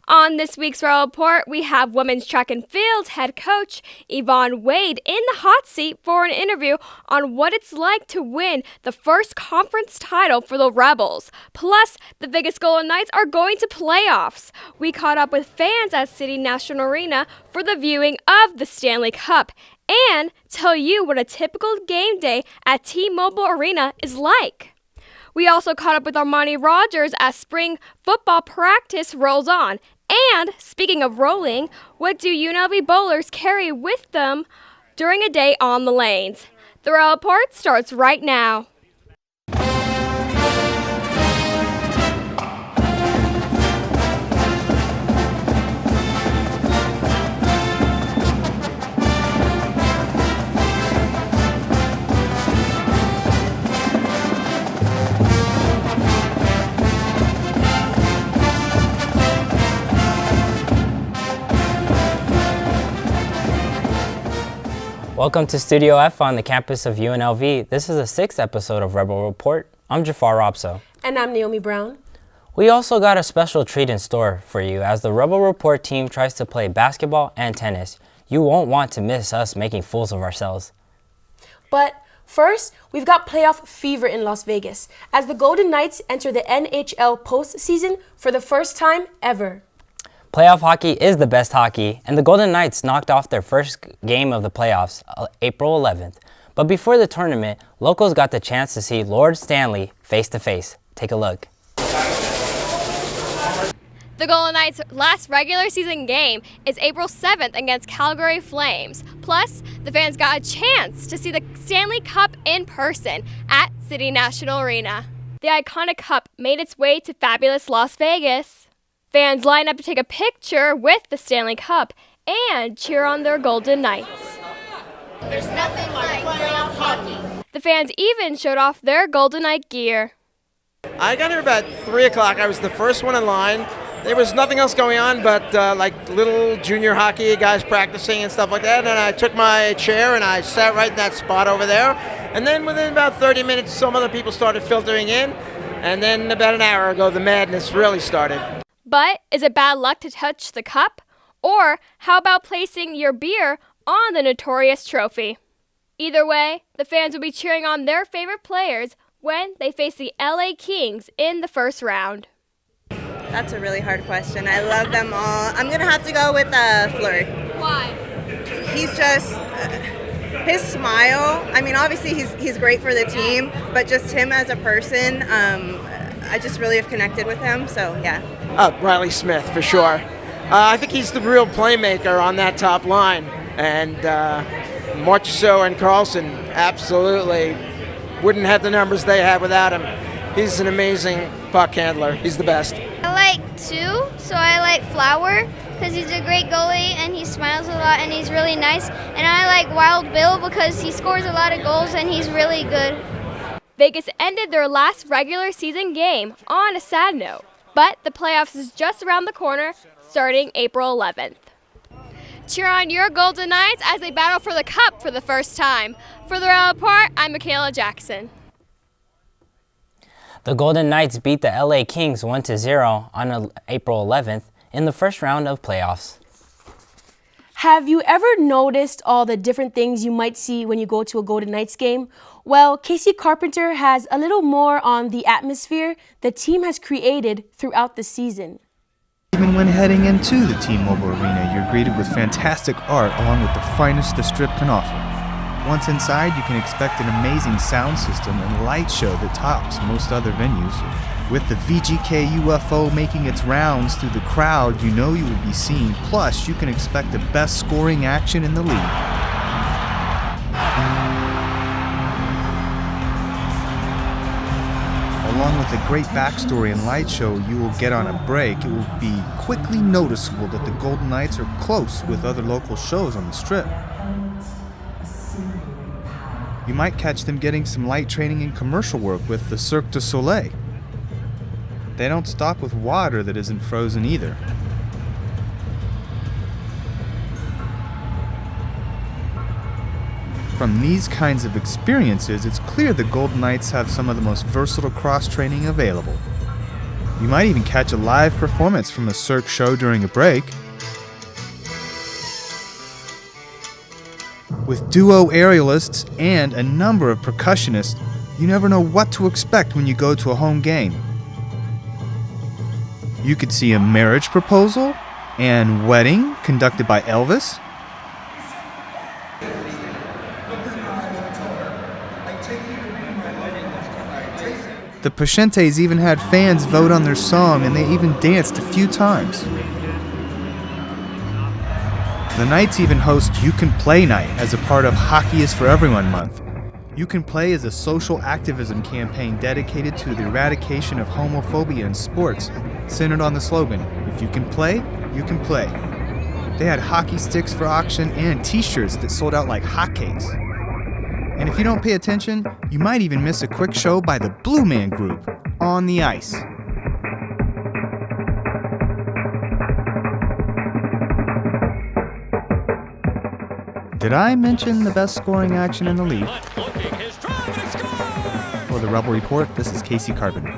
On this week's Royal Report, we have women's track and field head coach Yvonne Wade in the hot seat for an interview on what it's like to win the first conference title for the Rebels. Plus, the Vegas Golden Knights are going to playoffs. We caught up with fans at City National Arena for the viewing of the Stanley Cup and tell you what a typical game day at T-Mobile Arena is like. We also caught up with Armani Rodgers as spring football practice rolls on. And, speaking of rolling, what do UNLV bowlers carry with them during a day on the lanes? The Royal Report starts right now. Welcome to Studio F on the campus of UNLV. This is the 6th episode of Rebel Report. I'm Jafar Robso. And I'm Naomi Brown. We also got a special treat in store for you as the Rebel Report team tries to play basketball and tennis. You won't want to miss us making fools of ourselves. But first, we've got playoff fever in Las Vegas as the Golden Knights enter the NHL postseason for the first time ever. Playoff hockey is the best hockey, and the Golden Knights knocked off their first game of the playoffs April 11th. But before the tournament, locals got the chance to see Lord Stanley face to face. Take a look. The Golden Knights' last regular season game is April 7th against Calgary Flames. Plus, the fans got a chance to see the Stanley Cup in person at City National Arena. The iconic cup made its way to fabulous Las Vegas. Fans line up to take a picture with the Stanley Cup and cheer on their Golden Knights. There's nothing like playoff hockey. The fans even showed off their Golden Knight gear. I got here about 3 o'clock. I was the first one in line. There was nothing else going on but like little junior hockey guys practicing and stuff like that. And I took my chair and I sat right in that spot over there. And then within about 30 minutes, some other people started filtering in. And then about an hour ago, the madness really started. But is it bad luck to touch the cup? Or how about placing your beer on the notorious trophy? Either way, the fans will be cheering on their favorite players when they face the LA Kings in the first round. That's a really hard question. I love them all. I'm going to have to go with Fleury. Why? He's just, his smile, I mean, obviously he's great for the team, but just him as a person, I just really have connected with him, so yeah. Riley Smith, for sure. I think he's the real playmaker on that top line. And Marchessault and Carlson absolutely wouldn't have the numbers they have without him. He's an amazing puck handler. He's the best. I like two, so I like Flower because he's a great goalie and he smiles a lot and he's really nice. And I like Wild Bill because he scores a lot of goals and he's really good. Vegas ended their last regular season game on a sad note, but the playoffs is just around the corner, starting April 11th. Cheer on your Golden Knights as they battle for the cup for the first time. For the Royal Report, I'm Michaela Jackson. The Golden Knights beat the LA Kings 1-0 on April 11th in the first round of playoffs. Have you ever noticed all the different things you might see when you go to a Golden Knights game? Well, Casey Carpenter has a little more on the atmosphere the team has created throughout the season. Even when heading into the T-Mobile Arena, you're greeted with fantastic art along with the finest the Strip can offer. Once inside, you can expect an amazing sound system and light show that tops most other venues. With the VGK UFO making its rounds through the crowd, you know you will be seen. Plus, you can expect the best scoring action in the league. Along with a great backstory and light show you will get on a break, it will be quickly noticeable that the Golden Knights are close with other local shows on the Strip. You might catch them getting some light training and commercial work with the Cirque du Soleil. They don't stop with water that isn't frozen either. From these kinds of experiences, it's clear the Golden Knights have some of the most versatile cross-training available. You might even catch a live performance from a Cirque show during a break. With duo aerialists and a number of percussionists, you never know what to expect when you go to a home game. You could see a marriage proposal and wedding conducted by Elvis. The Pashentes even had fans vote on their song, and they even danced a few times. The Knights even host You Can Play Night as a part of Hockey is for Everyone month. You Can Play is a social activism campaign dedicated to the eradication of homophobia in sports, centered on the slogan, "If you can play, you can play." They had hockey sticks for auction and t-shirts that sold out like hotcakes. And if you don't pay attention, you might even miss a quick show by the Blue Man Group on the ice. Did I mention the best scoring action in the league? For the Rebel Report, this is Casey Carpenter.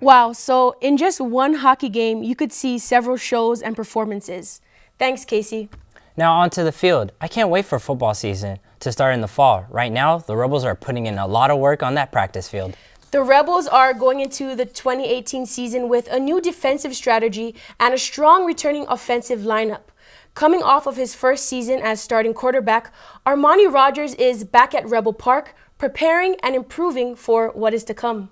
Wow, so in just one hockey game, you could see several shows and performances. Thanks, Casey. Now onto the field. I can't wait for football season to start in the fall. Right now, the Rebels are putting in a lot of work on that practice field. The Rebels are going into the 2018 season with a new defensive strategy and a strong returning offensive lineup. Coming off of his first season as starting quarterback, Armani Rodgers is back at Rebel Park, preparing and improving for what is to come.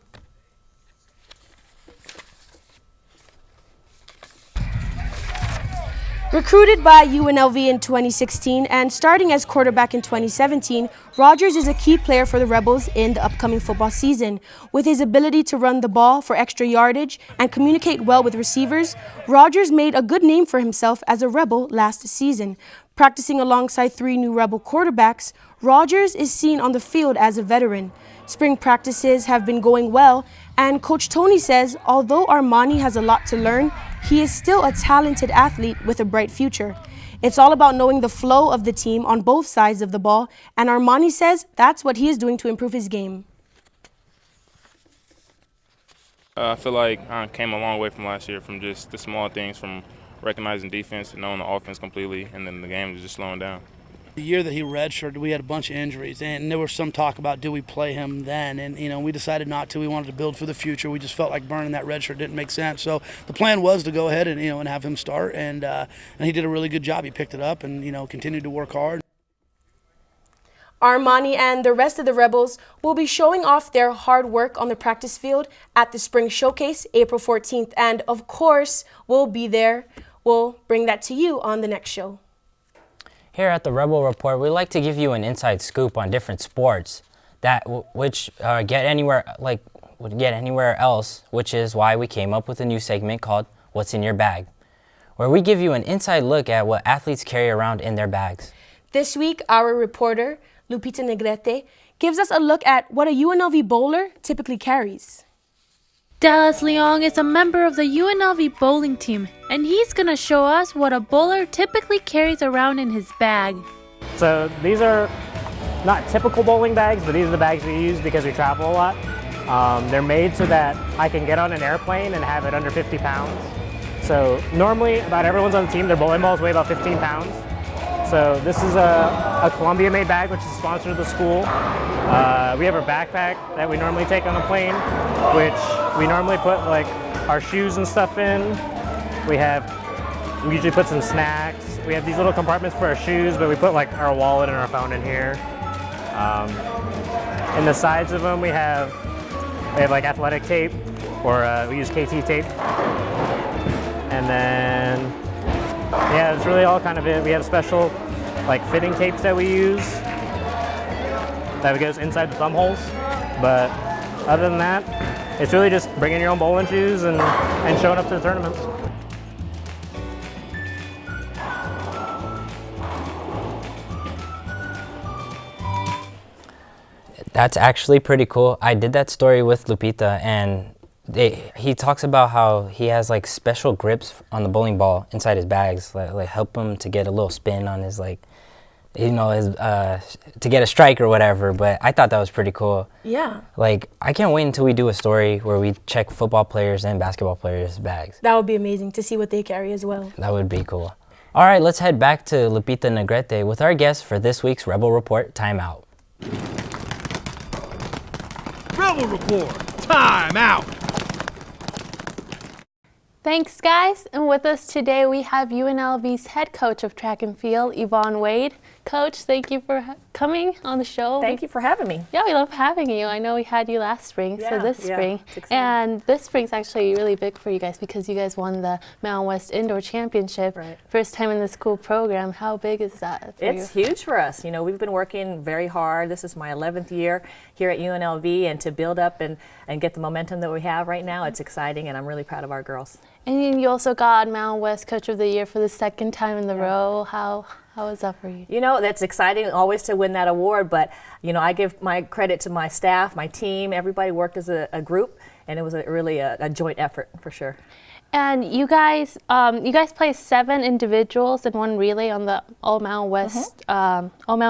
Recruited by UNLV in 2016 and starting as quarterback in 2017, Rodgers is a key player for the Rebels in the upcoming football season. With his ability to run the ball for extra yardage and communicate well with receivers, Rodgers made a good name for himself as a Rebel last season. Practicing alongside 3 new Rebel quarterbacks, Rodgers is seen on the field as a veteran. Spring practices have been going well, and Coach Tony says although Armani has a lot to learn, he is still a talented athlete with a bright future. It's all about knowing the flow of the team on both sides of the ball, and Armani says that's what he is doing to improve his game. I feel like I came a long way from last year, from just the small things, from recognizing defense and knowing the offense completely, and then the game was just slowing down. The year that he redshirted, we had a bunch of injuries, and there was some talk about do we play him then, and we decided not to. We wanted to build for the future. We just felt like burning that redshirt didn't make sense. So the plan was to go ahead and and have him start, and he did a really good job. He picked it up and continued to work hard. Armani and the rest of the Rebels will be showing off their hard work on the practice field at the Spring Showcase, April 14th, and of course, we'll be there. We'll bring that to you on the next show. Here at the Rebel Report, we like to give you an inside scoop on different sports that which get anywhere else, which is why we came up with a new segment called What's in Your Bag, where we give you an inside look at what athletes carry around in their bags. This week, our reporter, Lupita Negrete, gives us a look at what a UNLV bowler typically carries. Dallas Leong is a member of the UNLV Bowling team, and he's going to show us what a bowler typically carries around in his bag. So these are not typical bowling bags, but these are the bags we use because we travel a lot. They're made so that I can get on an airplane and have it under 50 pounds. So normally about everyone's on the team, their bowling balls weigh about 15 pounds. So this is a Columbia-made bag, which is sponsored of the school. We have a backpack that we normally take on the plane, which we normally put like our shoes and stuff in. We usually put some snacks. We have these little compartments for our shoes, but we put like our wallet and our phone in here. In the sides of them, we have like athletic tape, or we use KT tape. And then, yeah, it's really all kind of it. We have special like fitting tapes that we use that goes inside the thumb holes. But other than that, it's really just bringing your own bowling shoes and showing up to the tournaments. That's actually pretty cool. I did that story with Lupita, and he talks about how he has like special grips on the bowling ball inside his bags, like help him to get a little spin on his to get a strike or whatever, but I thought that was pretty cool. Yeah. Like, I can't wait until we do a story where we check football players and basketball players' bags. That would be amazing to see what they carry as well. That would be cool. All right, let's head back to Lupita Negrete with our guest for this week's Rebel Report Timeout. Rebel Report Timeout. Thanks, guys. And with us today, we have UNLV's head coach of track and field, Yvonne Wade. Coach, thank you for coming on the show. Thank you for having me. Yeah, we love having you. I know we had you last spring, so this spring. And this spring's actually really big for you guys because you guys won the Mountain West Indoor Championship. Right. First time in the school program. How big is that for It's huge for us. We've been working very hard. This is my 11th year here at UNLV, and to build up and get the momentum that we have right now, it's exciting, and I'm really proud of our girls. And you also got Mountain West Coach of the Year for the second time in the row. How was that for you? That's exciting always to win that award, but I give my credit to my staff, my team. Everybody worked as a group, and it was really a joint effort for sure. And you guys placed 7 individuals and 1 relay on the All Mountain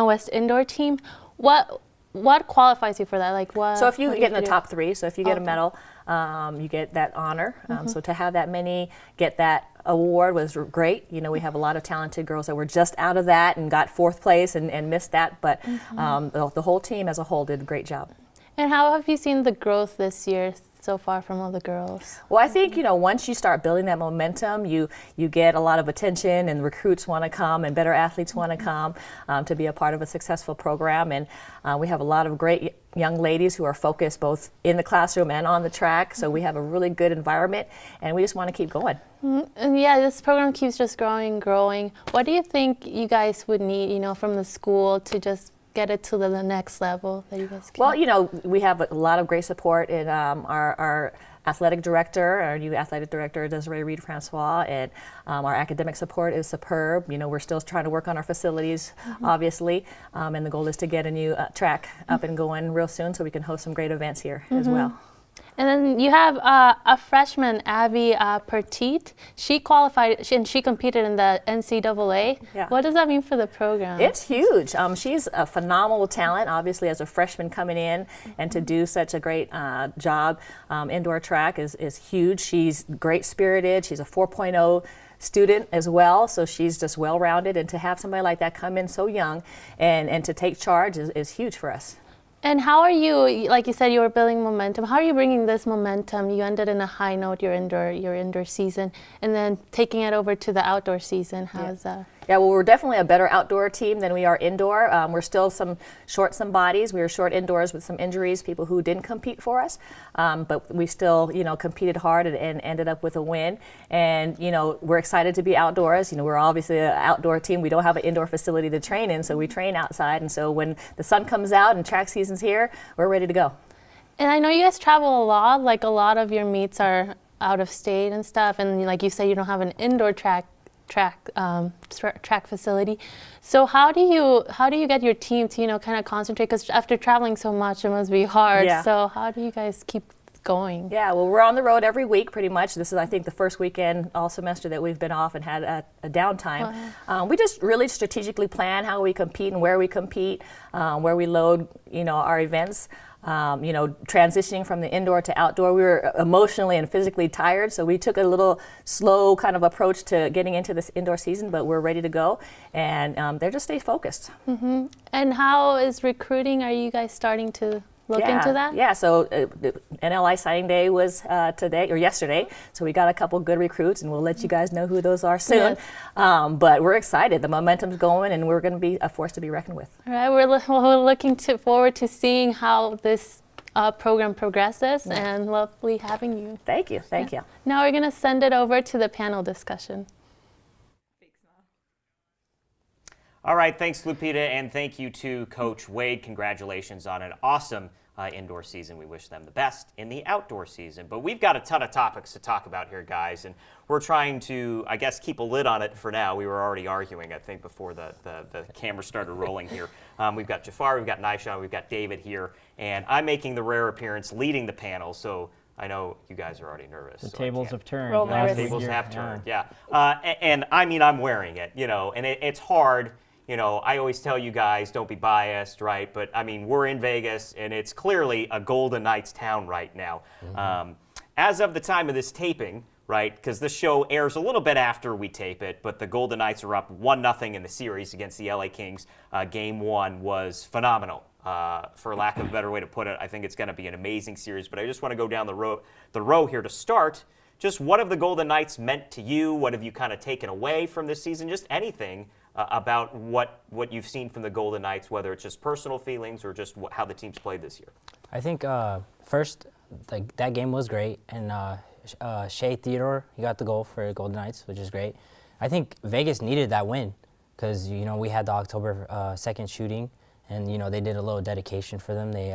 West Indoor team. What qualifies you for that? Like what? So if you get in the top 3, so if you get a medal, you get that honor. So to have that many get that award was great. We have a lot of talented girls that were just out of that and got 4th place and missed that, but the whole team as a whole did a great job. And how have you seen the growth this year so far from all the girls? Well, I think, once you start building that momentum, you get a lot of attention, and recruits want to come and better athletes want to come to be a part of a successful program. And we have a lot of great young ladies who are focused both in the classroom and on the track. So we have a really good environment, and we just want to keep going. And yeah, this program keeps just growing. What do you think you guys would need, from the school to just get it to the next level that you guys can? Well, we have a lot of great support in our athletic director, our new athletic director, Desiree Reed-Francois, and our academic support is superb. We're still trying to work on our facilities, obviously, and the goal is to get a new track up and going real soon so we can host some great events here as well. And then you have a freshman, Abby Petit. She qualified and she competed in the NCAA. Yeah. What does that mean for the program? It's huge. She's a phenomenal talent, obviously, as a freshman coming in, and to do such a great job indoor track is huge. She's great-spirited. She's a 4.0 student as well, so she's just well-rounded, and to have somebody like that come in so young and to take charge is huge for us. And how are you, like you said, you were building momentum. How are you bringing this momentum? You ended in a high note, your indoor season, and then taking it over to the outdoor season. How is that? Yeah, well, we're definitely a better outdoor team than we are indoor. We're still short some bodies. We were short indoors with some injuries, people who didn't compete for us. But we still, competed hard and ended up with a win. And, we're excited to be outdoors. We're obviously an outdoor team. We don't have an indoor facility to train in, so we train outside. And so when the sun comes out and track season's here, we're ready to go. And I know you guys travel a lot. Like a lot of your meets are out of state and stuff. And like you said, you don't have an indoor track facility. So how do you get your team to kind of concentrate? Because after traveling so much, it must be hard. Yeah. So how do you guys keep going? Yeah, well, we're on the road every week pretty much. This is, I think, the first weekend all semester that we've been off and had a downtime. Wow. We just really strategically plan how we compete and where we compete, where we load our events. Transitioning from the indoor to outdoor, we were emotionally and physically tired, so we took a little slow kind of approach to getting into this indoor season, but we're ready to go, and they're just stay focused. Mm-hmm. And how is recruiting? Are you guys starting to look into that? Yeah, so NLI signing day was yesterday, so we got a couple good recruits, and we'll let you guys know who those are soon. Yes. But we're excited. The momentum's going, and we're going to be a force to be reckoned with. All right, we're looking forward to seeing how this program progresses, and lovely having you. Thank you. Thank you. Now we're going to send it over to the panel discussion. All right, thanks, Lupita, and thank you to Coach Wade. Congratulations on an awesome indoor season. We wish them the best in the outdoor season. But we've got a ton of topics to talk about here, guys, and we're trying to, I guess, keep a lid on it for now. We were already arguing, I think, before the camera started rolling here. We've got Jafar, we've got Nisha, we've got David here, and I'm making the rare appearance leading the panel, so I know you guys are already nervous. The tables have turned. The tables have turned, yeah. And I mean, I'm wearing it, and it's hard, you know, I always tell you guys, don't be biased, right? But, I mean, we're in Vegas, and it's clearly a Golden Knights town right now. As of the time of this taping, right, because this show airs a little bit after we tape it, but the Golden Knights are up 1-0 in the series against the LA Kings. Game 1 was phenomenal. For lack of a better way to put it, I think it's going to be an amazing series. But I just want to go down the row here to start. Just what have the Golden Knights meant to you? What have you kind of taken away from this season? Just anything about what you've seen from the Golden Knights, whether it's just personal feelings or just how the team's played this year. I think first, that game was great, and Shea Theodore, he got the goal for Golden Knights, which is great. I think Vegas needed that win because, you know, we had the October 2nd shooting, and, you know, they did a little dedication for them. They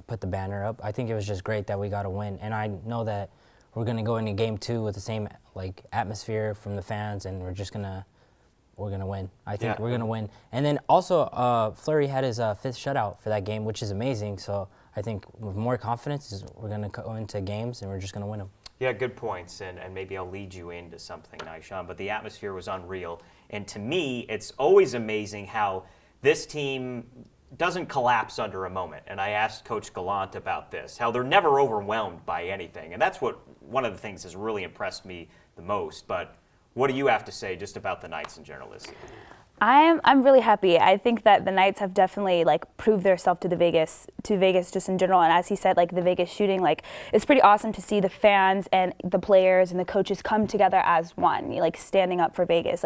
put the banner up. I think it was just great that we got a win, and I know that we're going to go into Game 2 with the same, like, atmosphere from the fans, and we're going to win. I think we're going to win. And then also, Fleury had his 5th shutout for that game, which is amazing. So I think with more confidence, we're going to go into games, and we're just going to win them. Yeah, good points, and maybe I'll lead you into something, Nyshawn, but the atmosphere was unreal. And to me, it's always amazing how this team doesn't collapse under a moment. And I asked Coach Gallant about this, how they're never overwhelmed by anything. And that's what one of the things has really impressed me the most. But what do you have to say just about the Knights in general this season? I'm really happy. I think that the Knights have definitely proved themselves to Vegas just in general. And as he said, the Vegas shooting, it's pretty awesome to see the fans and the players and the coaches come together as one, standing up for Vegas.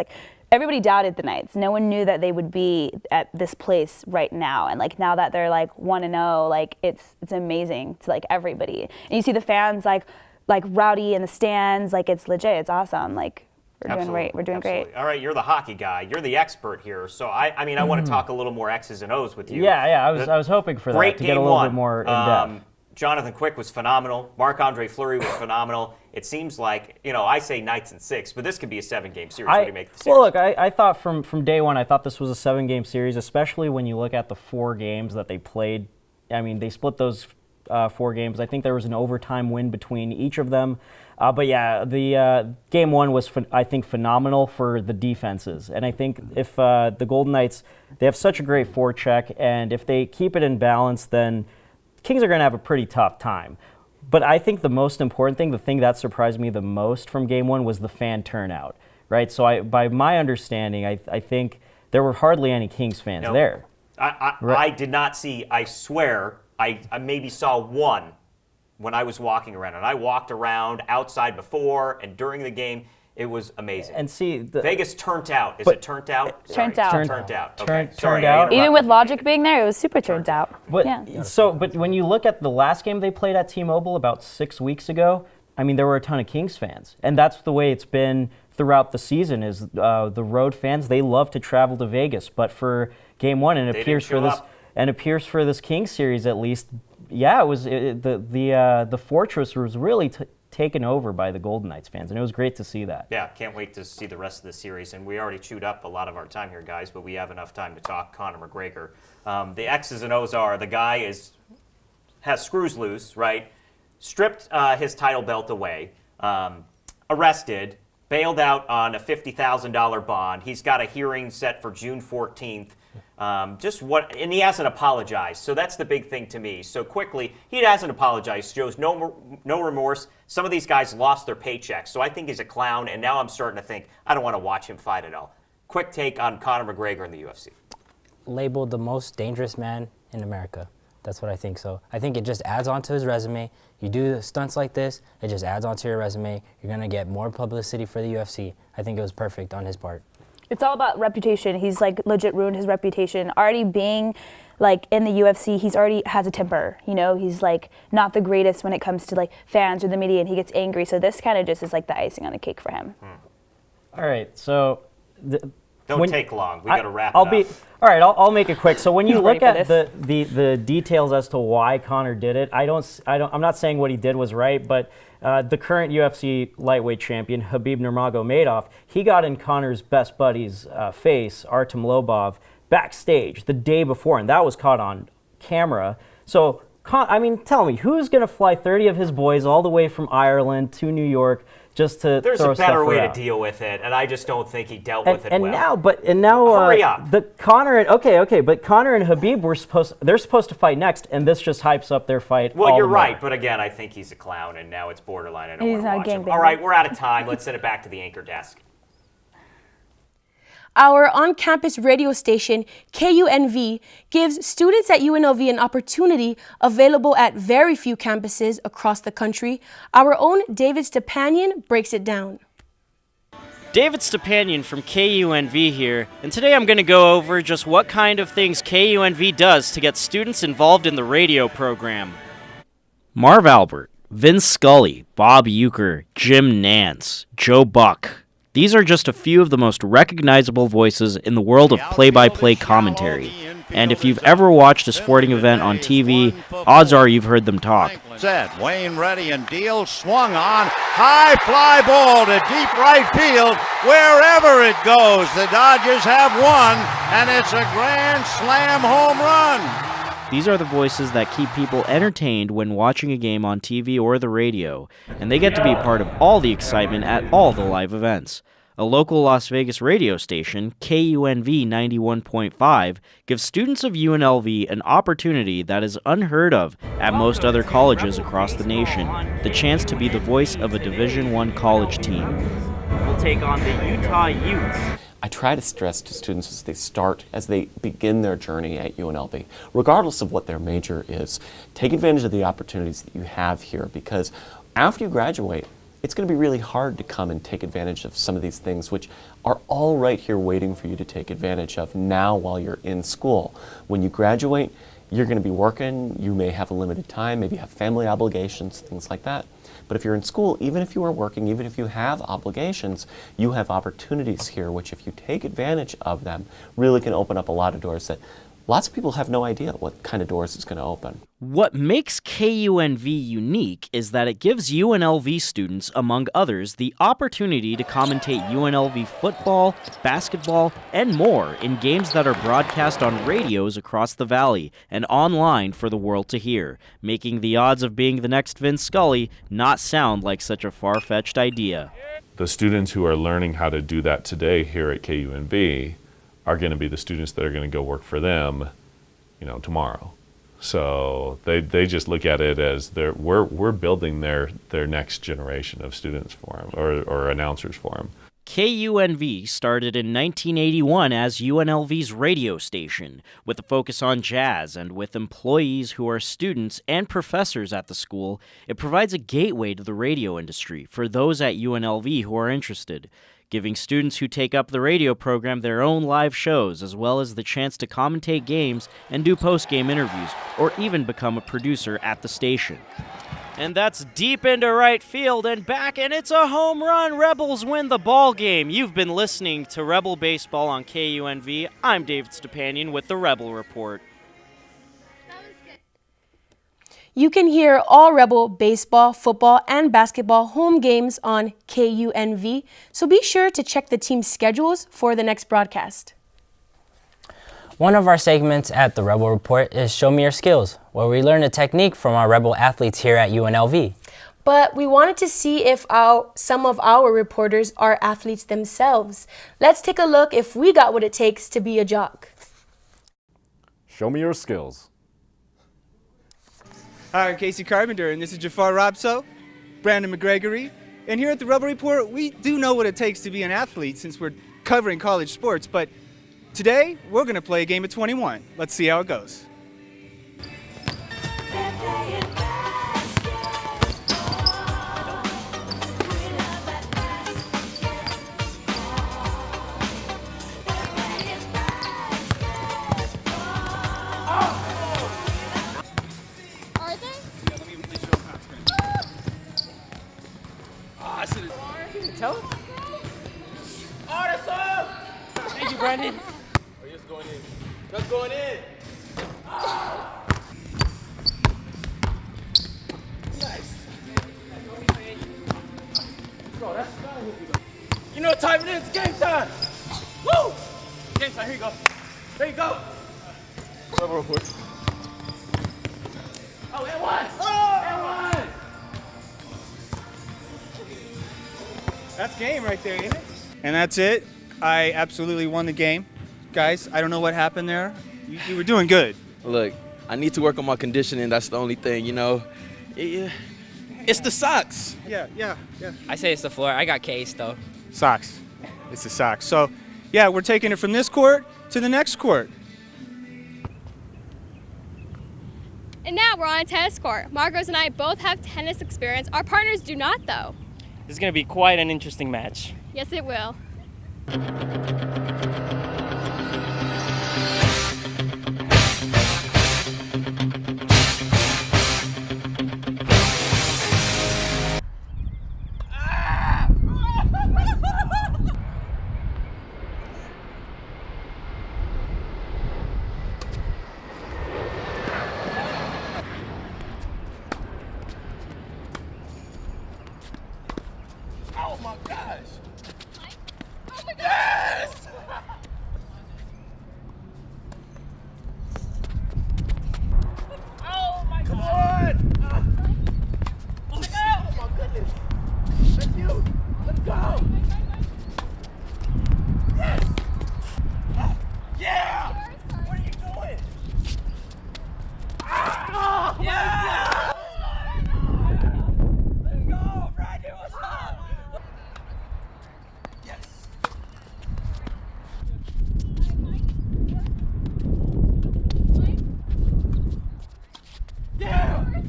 Everybody doubted the Knights. No one knew that they would be at this place right now. And now that they're 1-0, it's amazing to everybody. And you see the fans rowdy in the stands. It's legit. It's awesome. We're doing great. We're doing great. All right, you're the hockey guy. You're the expert here. So I want to talk a little more X's and O's with you. Yeah. I was hoping for that to get a little bit more in depth. Jonathan Quick was phenomenal. Marc-Andre Fleury was phenomenal. It seems like, I say Knights in 6, but this could be a 7-game series. What do you make of the series? Well, look, I thought from day one, I thought this was a 7-game series, especially when you look at the 4 games that they played. I mean, they split those 4 games. I think there was an overtime win between each of them. But yeah, the Game 1 was, I think, phenomenal for the defenses. And I think if the Golden Knights, they have such a great forecheck, and if they keep it in balance, then Kings are going to have a pretty tough time. But I think the most important thing, the thing that surprised me the most from Game 1 was the fan turnout, right? So by my understanding, I think there were hardly any Kings fans there. I did not see, I swear, I maybe saw one when I was walking around. And I walked around outside before and during the game. It was amazing. And see, Vegas turned out. Is it turned out? Turned out. Turned out. Okay. Turned out. Even with Logic being there, it was super turned out. But when you look at the last game they played at T-Mobile about 6 weeks ago, I mean, there were a ton of Kings fans. And that's the way it's been throughout the season is the road fans, they love to travel to Vegas. But for Game 1, and it appears for this Kings series at least, it was the fortress was really taken over by the Golden Knights fans, and it was great to see that. Yeah, can't wait to see the rest of the series. And we already chewed up a lot of our time here, guys, but we have enough time to talk Conor McGregor. The X's and O's are the guy has screws loose, right? Stripped his title belt away, arrested, bailed out on a $50,000 bond. He's got a hearing set for June 14th. And he hasn't apologized. So that's the big thing to me. So quickly, he hasn't apologized. Shows no remorse. Some of these guys lost their paychecks. So I think he's a clown. And now I'm starting to think I don't want to watch him fight at all. Quick take on Conor McGregor in the UFC. Labeled the most dangerous man in America. That's what I think. So I think it just adds on to his resume. You do stunts like this, it just adds on to your resume. You're going to get more publicity for the UFC. I think it was perfect on his part. It's all about reputation. He's legit ruined his reputation. Already being in the UFC, he's already has a temper. He's not the greatest when it comes to fans or the media, and he gets angry. So this kind of just is the icing on the cake for him. All right, so don't take long. We got to wrap it up. All right, I'll make it quick. So when you look at the details as to why Conor did it, I'm not saying what he did was right, but the current UFC lightweight champion, Khabib Nurmagomedov, he got in Conor's best buddy's face, Artem Lobov, backstage the day before, and that was caught on camera. So, tell me, who's going to fly 30 of his boys all the way from Ireland to New York just to There's throw a better stuff way around. to deal with it, and I just don't think he dealt with it well. Now, Hurry up. but Connor and Habib they're supposed to fight next, and this just hypes up their fight. Well, all you're the more. right, but again, I think he's a clown, and now it's borderline. I don't He's want not to a watch him. gangbanger. All right, we're out of time. Let's send it back to the anchor desk. Our on-campus radio station, KUNV, gives students at UNLV an opportunity available at very few campuses across the country. Our own David Stepanian breaks it down. David Stepanian from KUNV here, and today I'm going to go over just what kind of things KUNV does to get students involved in the radio program. Marv Albert, Vince Scully, Bob Euchre, Jim Nance, Joe Buck. These are just a few of the most recognizable voices in the world of play-by-play commentary. And if you've ever watched a sporting event on TV, odds are you've heard them talk. Set, Wayne ready and deal, swung on, high fly ball to deep right field, wherever it goes. The Dodgers have won, and it's a grand slam home run. These are the voices that keep people entertained when watching a game on TV or the radio, and they get to be a part of all the excitement at all the live events. A local Las Vegas radio station, KUNV 91.5, gives students of UNLV an opportunity that is unheard of at most other colleges across the nation, the chance to be the voice of a Division I college team. We'll take on the Utah Utes. I try to stress to students as they begin their journey at UNLV, regardless of what their major is, take advantage of the opportunities that you have here, because after you graduate, it's going to be really hard to come and take advantage of some of these things which are all right here waiting for you to take advantage of now while you're in school. When you graduate, you're going to be working, you may have a limited time, maybe have family obligations, things like that. But if you're in school, even if you are working, even if you have obligations, you have opportunities here which, if you take advantage of them, really can open up a lot of doors that lots of people have no idea what kind of doors it's going to open. What makes KUNV unique is that it gives UNLV students, among others, the opportunity to commentate UNLV football, basketball, and more in games that are broadcast on radios across the valley and online for the world to hear, making the odds of being the next Vince Scully not sound like such a far-fetched idea. The students who are learning how to do that today here at KUNV are going to be the students that are going to go work for them, tomorrow. So they just look at it as we're building their next generation of students for them, or announcers for them. KUNV started in 1981 as UNLV's radio station, with a focus on jazz, and with employees who are students and professors at the school, it provides a gateway to the radio industry for those at UNLV who are interested, giving students who take up the radio program their own live shows, as well as the chance to commentate games and do post-game interviews, or even become a producer at the station. And that's deep into right field and back, and it's a home run. Rebels win the ball game. You've been listening to Rebel Baseball on KUNV. I'm David Stepanian with the Rebel Report. You can hear all Rebel baseball, football, and basketball home games on KUNV, so be sure to check the team's schedules for the next broadcast. One of our segments at the Rebel Report is Show Me Your Skills, where we learn a technique from our Rebel athletes here at UNLV. But we wanted to see if some of our reporters are athletes themselves. Let's take a look if we got what it takes to be a jock. Show me your skills. Hi, I'm Casey Carpenter, and this is Jafar Robso, Brandon McGregory. And here at the Rebel Report, we do know what it takes to be an athlete since we're covering college sports. But today, we're going to play a game of 21. Let's see how it goes. Tell him. Artisan! Thank you, Brandon. Oh, just going in. Just going in. Nice. Bro, that's you know what time it is? Game time. Woo! Game time. Here you go. There you go. Rebel Report. Oh, and one. Oh, and one. That's game right there, ain't it? And that's it. I absolutely won the game. Guys, I don't know what happened there. You were doing good. Look, I need to work on my conditioning. That's the only thing, you know. It's the socks. Yeah. I say it's the floor. I got cased, though. Socks. It's the socks. So, yeah, we're taking it from this court to the next court. And now we're on a tennis court. Margos and I both have tennis experience. Our partners do not, though. This is going to be quite an interesting match. Yes, it will. Oh my gosh! Oh my gosh! Yes! Oh my Come God! on! Oh my goodness! That's you! Let's go! Yes! Yeah! What are you doing? Oh, yeah! Let's go, Brandon! What's up? Yes! Yeah!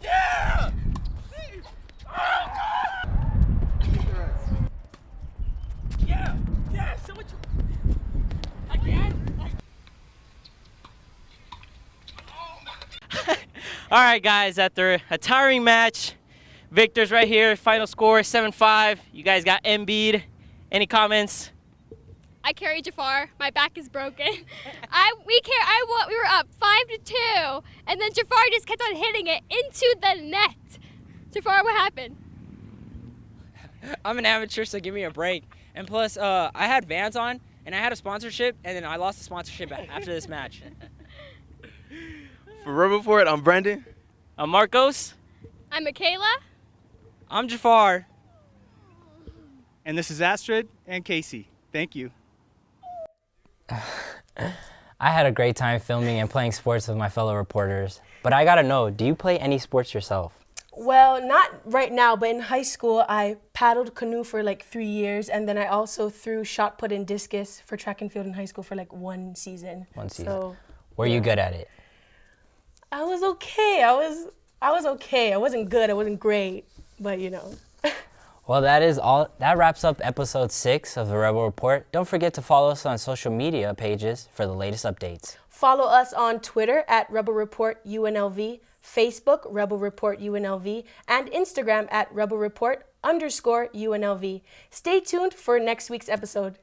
Yeah! Yeah! Yeah! So what you... Again? All right, guys, after a tiring match, Victor's right here. Final score 7-5. You guys got Embiid. Any comments? I carry Jafar. My back is broken. We were up 5-2, and then Jafar just kept on hitting it into the net. Jafar, what happened? I'm an amateur, so give me a break. And plus, I had Vans on, and I had a sponsorship, and then I lost the sponsorship after this match. For Rebel Report, I'm Brendan. I'm Marcos. I'm Michaela. I'm Jafar. And this is Astrid and Casey. Thank you. I had a great time filming and playing sports with my fellow reporters. But I gotta know, do you play any sports yourself? Well, not right now, but in high school, I paddled canoe for like 3 years, and then I also threw shot put and discus for track and field in high school for like 1 season. 1 season. So, Were you good at it? I was okay. I was okay. I wasn't good. I wasn't great, but you know. Well, that is all. That wraps up episode 6 of the Rebel Report. Don't forget to follow us on social media pages for the latest updates. Follow us on Twitter at Rebel Report UNLV, Facebook Rebel Report UNLV, and Instagram at Rebel Report _UNLV. Stay tuned for next week's episode.